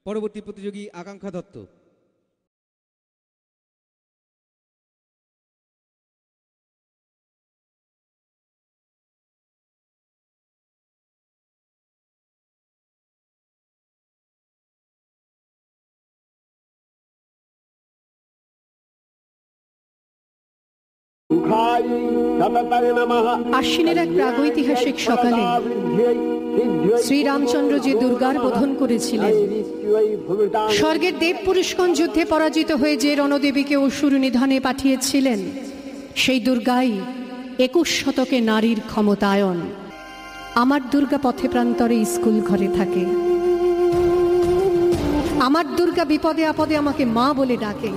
পরবর্তী প্রতিযোগী আকাঙ্ক্ষা দত্ত। আশ্বিনের এক প্রাগৈতিহাসিক সকালে শ্রীরামচন্দ্র যে দুর্গার বোধন করেছিলেন, স্বর্গের দেব পুরুষগণ যুদ্ধে পরাজিত হয়ে যে রণদেবীকে অসুর নিধনে পাঠিয়েছিলেন, সেই দুর্গাই 21 শতকে নারীর ক্ষমতায়ন। আমার দুর্গা পথে প্রান্তরে স্কুল ঘরে থাকে। আমার দুর্গা বিপদে আপদে আমাকে মা বলে ডাকে।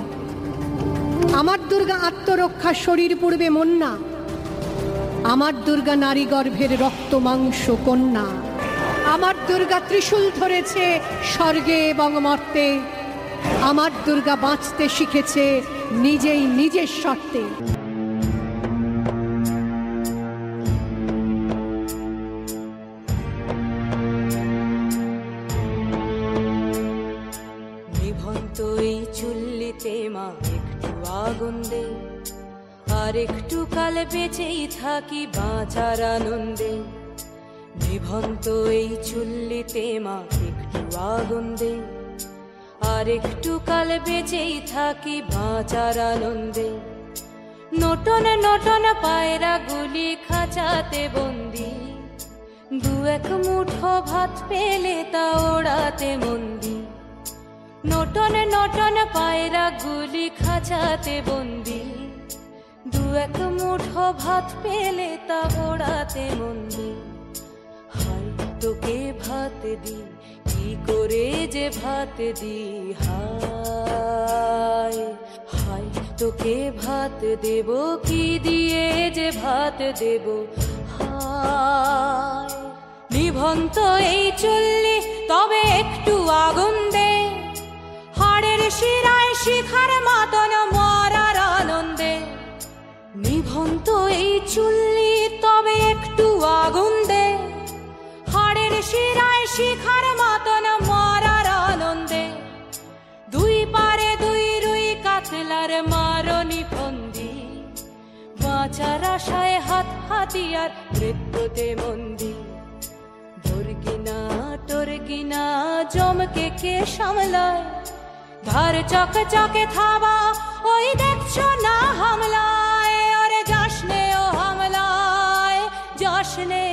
আমার দুর্গা আত্মরক্ষা, শরীর পূর্বে মন্না। আমার দুর্গা নারী গর্ভের রক্ত মাংস কন্যা। আমার দুর্গা ত্রিশূল ধরেছে স্বর্গে এবং মর্তে। আমার দুর্গা বাঁচতে শিখেছে নিজেই নিজের শর্তে। নিভন্ত এই চুল্লিতে মা একটু আগুন দে, আর একটু কাল বেঁচেই থাকি বাঁচার আনন্দে। নিভন্ত এই চুল্লিতে মা একটু আগুন দে, আর একটু কাল বেঁচেই থাকি বাঁচার আনন্দে। নটন নটন পায়রা গুলি খাঁচাতে বন্দি, দু এক মুঠো ভাত পেলে তা ওড়াতে মন্দি। নটন নটন পায়রা গুলি খাঁচাতে বন্দি, দু এক মুঠো ভাত পেলে তা ওড়াতে মন্দি। হায় তোকে ভাত দি, কি করে যে ভাত দি। হায় হায় তোকে ভাত দেব, কি দিয়ে যে ভাত দেব। হায় নিভন্ত এই চুল্লি তবে একটু আগুন দে, হাড়ের শিরায় শিখার মাতন মরার আনন্দে। নিভন্ত এই চুল্লি তবে একটু আগুন দে, হাড়ের শিরায় শিখার মাতন মরার আনন্দে। দুই পারে দুই রুই কাতলার মারনি ফন্দি, বাঁচার আশায় হাত হাতিয়ার মৃত্যুতে মন্দি। ধর্গিনা টর্গিনা জমকে কে সামলায়, ধার চকে চকে থাবা ওই দেখছো না হামলায়। ওরে যাসনে ও হামলায় যাসনে।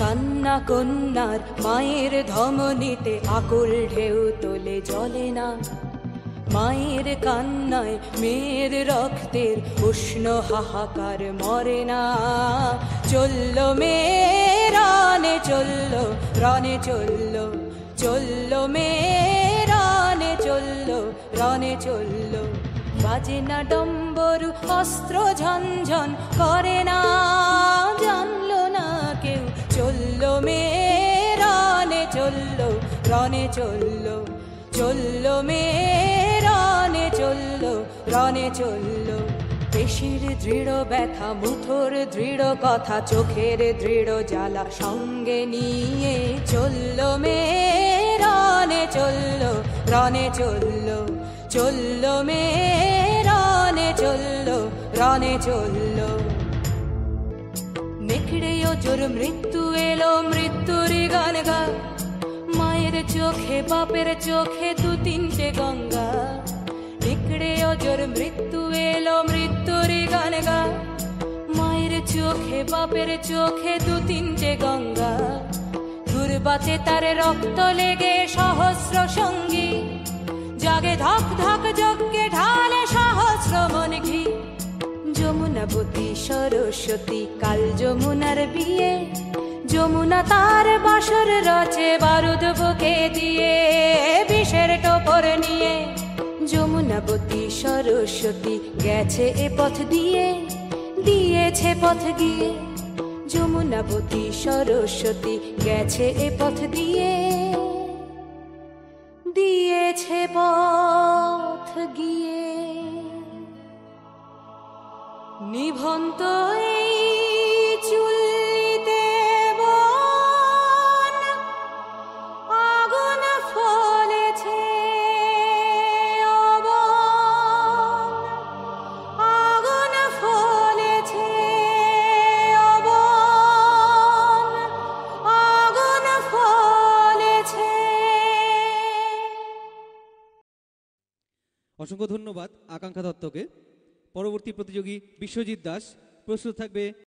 কান্না কন্যার মায়ের ধমনীতে আকুল ঢেউ তোলে জলে না। মায়ের কান্নায় মেয়ের রক্তের উষ্ণ হাহাকার মরে না। চলল মেয়ে রানে চলল, রনে চলল, চলল মেয়ে রানে চলল, রনে চলল। বাজে না ডম্বরু অস্ত্র ঝনঝন করে না, জানলো না কেউ। চলল মেয়ে রানে চলল, রনে চলল, চলল মেয়ে রানে চলল, রনে চলল। পেশির দৃঢ় ব্যথা, মুঠোর দৃঢ় কথা, চোখের দৃঢ় জ্বালা সঙ্গে নিয়ে। চলল মেয়ে রানে চলল, রনে চলল, চলল মেয়ে রানে চলল, রনে চলল। নেকড়ে জোর মৃত্যু এলো, মৃত্যুর গান গা। মায়ের চোখে বাপের চোখে দু তিনটে গঙ্গা। নেকড়ে জোর মৃত্যু এলো, মৃত্যুর গান গা। মায়ের চোখে বাপের চোখে দু তিনটে গঙ্গা। দুর্বাতে তার রক্ত লেগে সহস্র সঙ্গী, জাগে ধক ধক যজ্ঞে ঢালে সহস্র মন ঘি। যমুনাবতী সরস্বতী কাল যমুনার বিয়ে, যমুনা তার বাসর রচে বারুদ বুকে দিয়ে, বিষের টোপর নিয়ে। যমুনাবতী সরস্বতী গেছে এ পথ দিয়ে, দিয়েছে পথ গিয়ে। যমুনাবতী সরস্বতী গেছে এ পথ দিয়ে। গেছে পথ গিয়ে নিভন্ত এই চুল্লিতে বন আগুন ফলেছে অবন আগুন ফলেছে অবন আগুন ফলেছে। অসংখ্য ধন্যবাদ আকাঙ্ক্ষা দত্তকে। পরবর্তী প্রতিযোগী বিশ্বজিৎ দাস। প্রস্তুত থাকবে